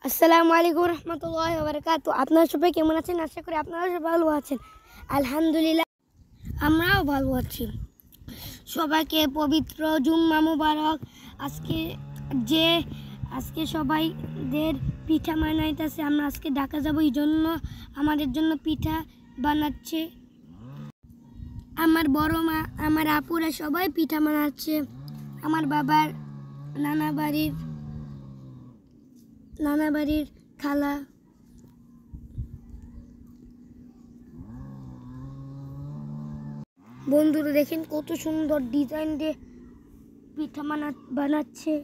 আসসালামু আলাইকুম রহমতুল্লাহি ওয়া বারাকাতুহু। আপনারা সবাই কেমন আছেন? আশা করি আপনারা সবাই ভালো আছেন। আলহামদুলিল্লাহ আমরাও ভালো আছি। সবাইকে পবিত্র জুম্মা মুবারক। আজকে সবাইদের পিঠা বানাইতেছে। আমরা আজকে ঢাকা যাব, এই জন্য আমাদের জন্য পিঠা বানাচ্ছে। আমার বড় মা, আমার আপুরা সবাই পিঠা বানাচ্ছে। আমার বাবার নানা বাড়ির খালা। বন্ধুরা দেখেন কত সুন্দর ডিজাইন দিয়ে পিঠা বানাচ্ছে।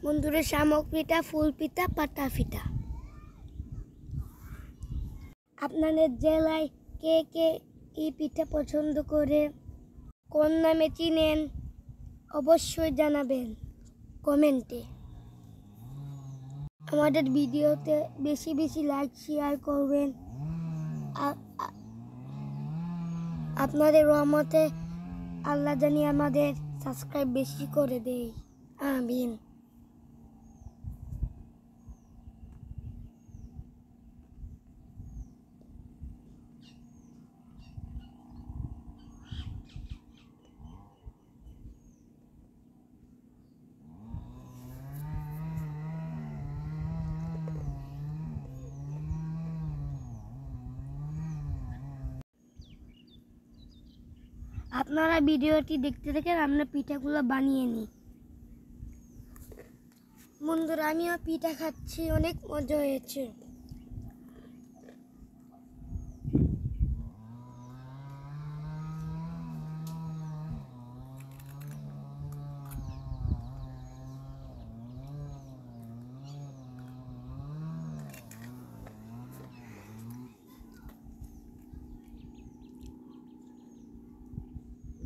বন্ধুরা শামুক পিঠা, ফুল পিঠা, পাতা পিঠা। আপনাদের জেলায় কে কে এই পিঠা পছন্দ করে, কোন নামে চিনেন, অবশ্যই জানাবেন কমেন্টে। আমাদের ভিডিওতে বেশি বেশি লাইক শেয়ার করবেন। আপনাদের রহমতে আল্লাহ জানি আমাদের সাবস্ক্রাইব বেশি করে দেয়। আমিন। আপনারা ভিডিওটি দেখতে থাকেন, আমরা পিঠাগুলো বানিয়ে নিই। বন্ধুরা আমিও পিঠা খাচ্ছি, অনেক মজা হয়েছে।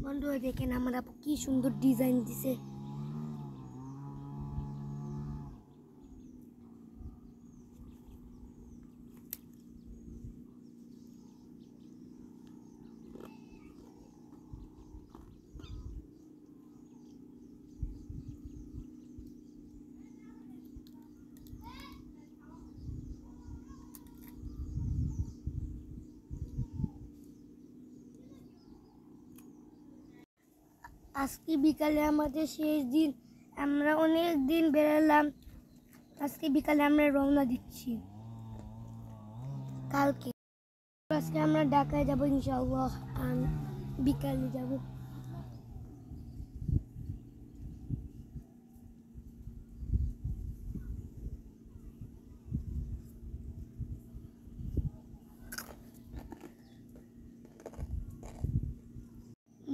বন্ধুরা দেখেন আমার আপু কি সুন্দর ডিজাইন দিছে। আজকে বিকালে আমাদের শেষ দিন, আমরা অনেক দিন বেরোলাম। আজকে বিকালে আমরা রওনা দিচ্ছি কালকে। আজকে আমরা ঢাকায় যাব ইনশাআল্লাহ, বিকালে যাব।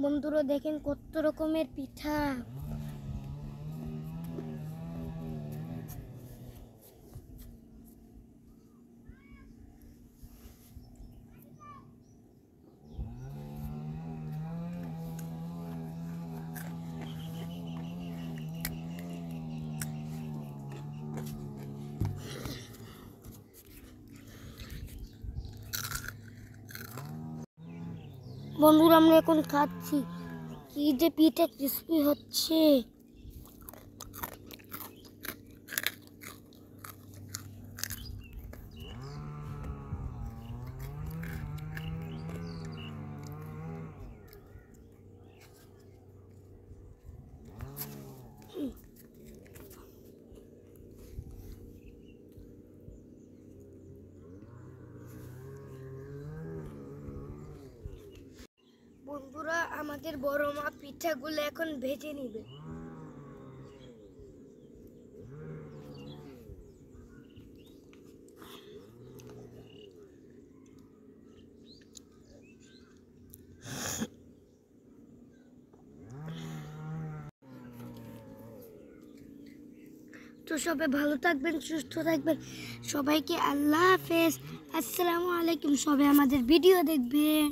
বন্ধুরা দেখেন কত রকমের পিঠা। বন্ধুরা আমরা এখন খাচ্ছি, কি যে পিঠা ক্রিস্পি হচ্ছে। বন্ধুরা আমাদের বড় মা পিঠাগুলো এখন ভেজে নিবে। তো সবাই ভালো থাকবেন, সুস্থ থাকবেন। সবাইকে আল্লাহ হাফেজ, আসসালামু আলাইকুম। সবাই আমাদের ভিডিও দেখবেন।